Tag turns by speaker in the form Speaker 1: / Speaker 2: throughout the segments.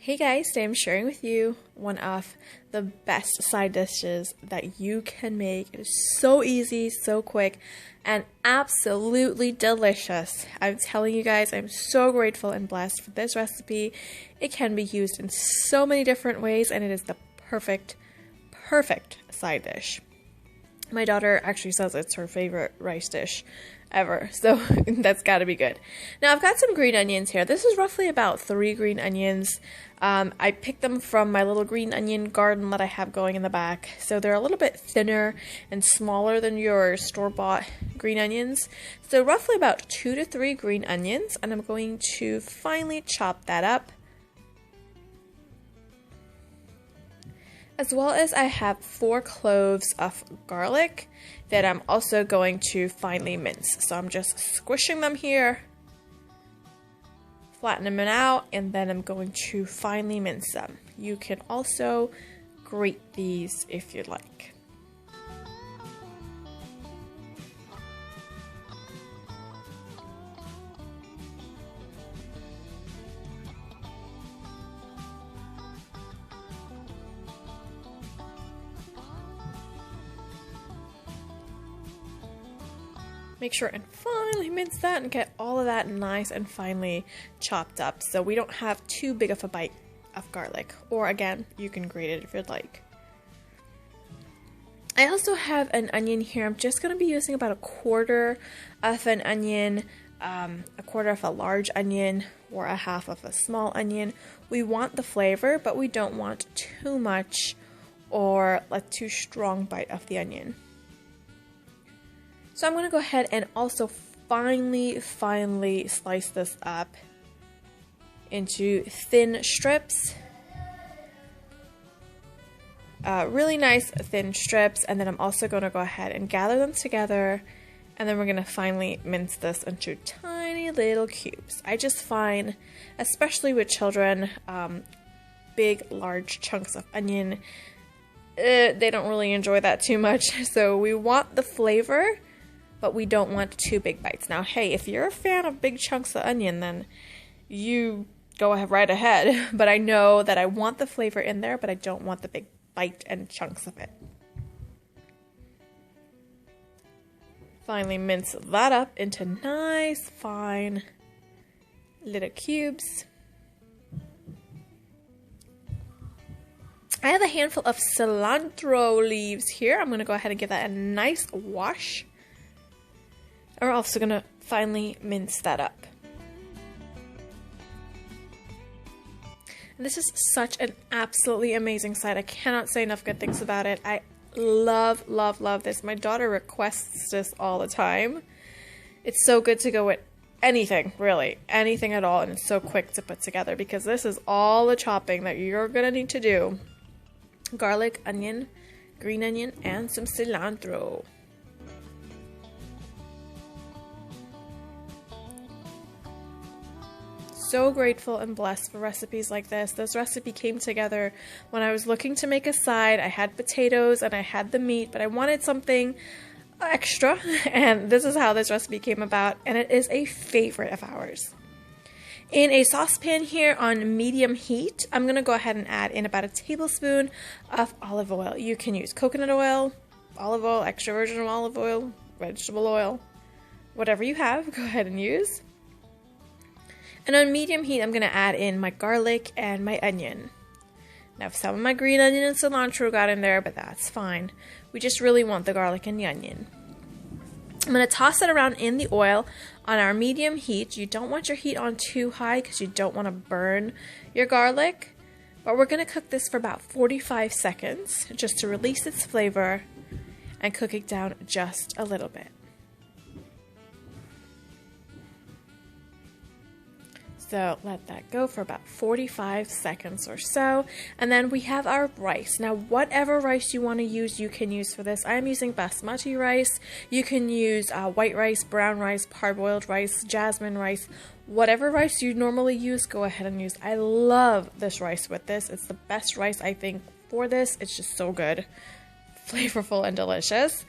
Speaker 1: Hey guys, today I'm sharing with you one of the best side dishes that you can make. It is so easy, so quick, and absolutely delicious. I'm telling you guys, I'm so grateful and blessed for this recipe. It can be used in so many different ways, and it is the perfect side dish. My daughter actually says it's her favorite rice dish ever, so that's got to be good. Now I've got some green onions here. This is roughly about 3 green onions. I picked them from my little green onion garden that I have going in the back, so they're a little bit thinner and smaller than your store-bought green onions. So roughly about 2 to 3 green onions, and I'm going to finely chop that up. As well as I have 4 cloves of garlic that I'm also going to finely mince. So I'm just squishing them here, flatten them out, and then I'm going to finely mince them. You can also grate these if you'd like. Make sure and finely mince that and get all of that nice and finely chopped up so we don't have too big of a bite of garlic. Or again, you can grate it if you'd like. I also have an onion here. I'm just going to be using about 1/4 of an onion, 1/4 of a large onion, or 1/2 of a small onion. We want the flavor, but we don't want too much or a too strong bite of the onion. So I'm going to go ahead and also finely slice this up into thin strips. Really nice thin strips, and then I'm also going to go ahead and gather them together, and then we're going to finely mince this into tiny little cubes. I just find, especially with children, big large chunks of onion, they don't really enjoy that too much. So we want the flavor, but we don't want too big bites. Now, hey, if you're a fan of big chunks of onion, then you go right ahead. But I know that I want the flavor in there, but I don't want the big bite and chunks of it. Finally mince that up into nice, fine little cubes. I have a handful of cilantro leaves here. I'm going to go ahead and give that a nice wash. We're also going to finely mince that up. And this is such an absolutely amazing side. I cannot say enough good things about it. I love this. My daughter requests this all the time. It's so good to go with anything, really. Anything at all, and it's so quick to put together because this is all the chopping that you're going to need to do. Garlic, onion, green onion, and some cilantro. So grateful and blessed for recipes like this. This recipe came together when I was looking to make a side. I had potatoes and I had the meat, but I wanted something extra, and this is how this recipe came about, and it is a favorite of ours. In a saucepan here on medium heat, I'm going to go ahead and add in about 1 tablespoon of olive oil. You can use coconut oil, olive oil, extra virgin olive oil, vegetable oil, whatever you have, go ahead and use. And on medium heat, I'm going to add in my garlic and my onion. Now, some of my green onion and cilantro got in there, but that's fine. We just really want the garlic and the onion. I'm going to toss it around in the oil on our medium heat. You don't want your heat on too high because you don't want to burn your garlic. But we're going to cook this for about 45 seconds just to release its flavor and cook it down just a little bit. So let that go for about 45 seconds or so. And then we have our rice. Now, whatever rice you want to use, you can use for this. I am using basmati rice. You can use white rice, brown rice, parboiled rice, jasmine rice. Whatever rice you normally use, go ahead and use. I love this rice with this. It's the best rice, I think, for this. It's just so good, flavorful, and delicious.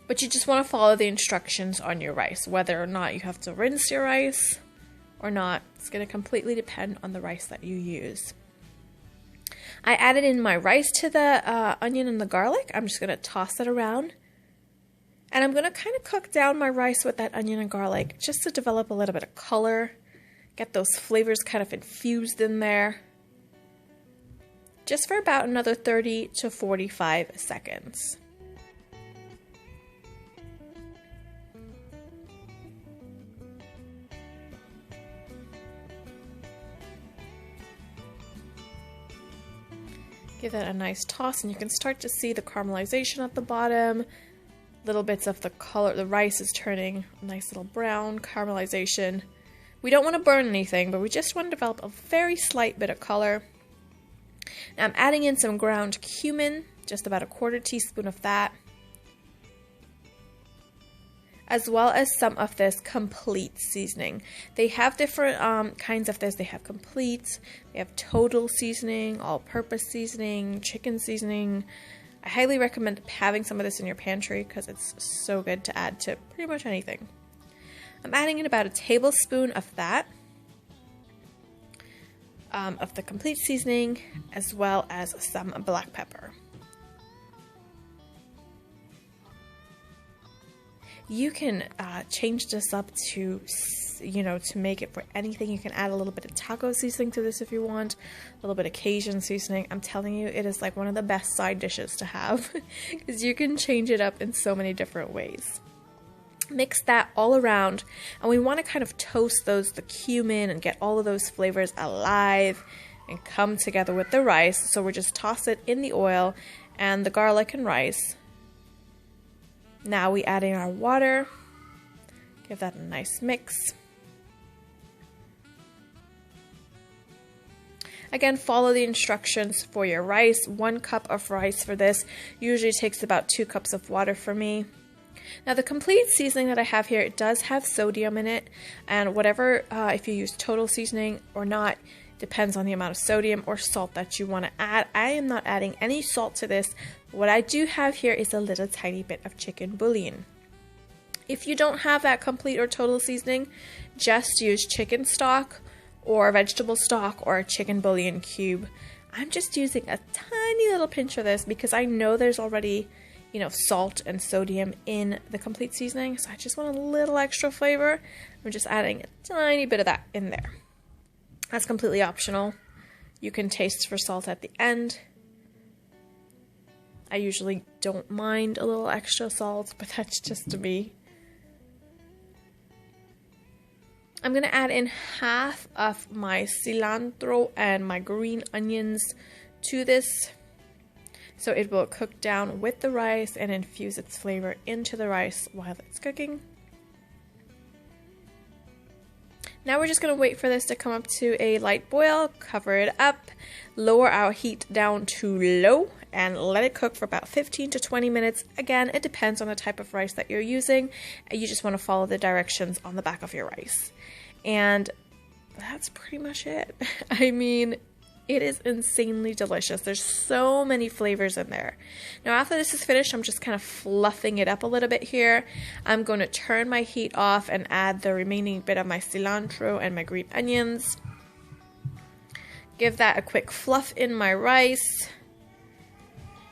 Speaker 1: But you just want to follow the instructions on your rice. Whether or not you have to rinse your rice or not, it's going to completely depend on the rice that you use. I added in my rice to the onion and the garlic. I'm just going to toss it around. And I'm going to kind of cook down my rice with that onion and garlic just to develop a little bit of color. Get those flavors kind of infused in there. Just for about another 30 to 45 seconds. Give that a nice toss and you can start to see the caramelization at the bottom. Little bits of the color, the rice is turning a nice little brown caramelization. We don't want to burn anything, but we just want to develop a very slight bit of color. Now I'm adding in some ground cumin, just about a 1/4 teaspoon of that. As well as some of this complete seasoning. They have different kinds of this. They have complete, they have total seasoning, all-purpose seasoning, chicken seasoning. I highly recommend having some of this in your pantry because it's so good to add to pretty much anything. I'm adding in about a tablespoon of that, of the complete seasoning, as well as some black pepper. You can change this up to, to make it for anything. You can add a little bit of taco seasoning to this if you want, a little bit of Cajun seasoning. I'm telling you, it is like one of the best side dishes to have because you can change it up in so many different ways. Mix that all around, and we want to kind of toast the cumin and get all of those flavors alive and come together with the rice. So we just toss it in the oil and the garlic and rice. Now we add in our water, give that a nice mix. Again, follow the instructions for your rice. 1 cup of rice for this usually takes about 2 cups of water for me. Now the complete seasoning that I have here, it does have sodium in it, and whatever, if you use total seasoning or not, depends on the amount of sodium or salt that you want to add. I am not adding any salt to this. What I do have here is a little tiny bit of chicken bouillon. If you don't have that complete or total seasoning, just use chicken stock or vegetable stock or a chicken bouillon cube. I'm just using a tiny little pinch of this because I know there's already, salt and sodium in the complete seasoning, so I just want a little extra flavor. I'm just adding a tiny bit of that in there. That's completely optional. You can taste for salt at the end. I usually don't mind a little extra salt, but that's just me. I'm going to add in half of my cilantro and my green onions to this, so it will cook down with the rice and infuse its flavor into the rice while it's cooking. Now we're just going to wait for this to come up to a light boil, cover it up, lower our heat down to low, and let it cook for about 15 to 20 minutes. Again, it depends on the type of rice that you're using. You just want to follow the directions on the back of your rice. And that's pretty much it. I mean, it is insanely delicious. There's so many flavors in there. Now after this is finished, I'm just kind of fluffing it up a little bit here. I'm going to turn my heat off and add the remaining bit of my cilantro and my green onions. Give that a quick fluff in my rice.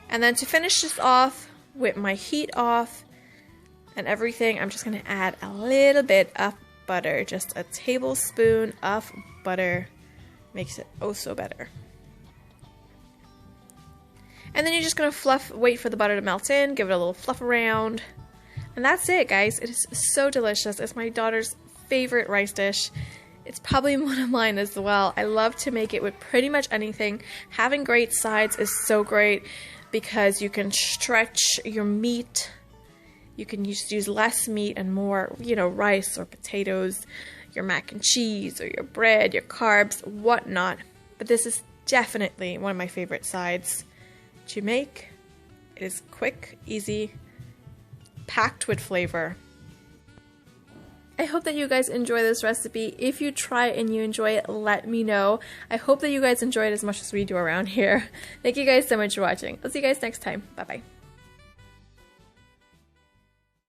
Speaker 1: And then to finish this off with my heat off and everything, I'm just going to add a little bit of butter. Just a tablespoon of butter. Makes it oh so better. And then you're just going to wait for the butter to melt in, give it a little fluff around. And that's it, guys. It is so delicious. It's my daughter's favorite rice dish. It's probably one of mine as well. I love to make it with pretty much anything. Having great sides is so great because you can stretch your meat. You can use less meat and more, rice or potatoes, your mac and cheese or your bread, your carbs, whatnot. But this is definitely one of my favorite sides to make. It is quick, easy, packed with flavor. I hope that you guys enjoy this recipe. If you try it and you enjoy it, let me know. I hope that you guys enjoy it as much as we do around here. Thank you guys so much for watching. I'll see you guys next time. Bye-bye.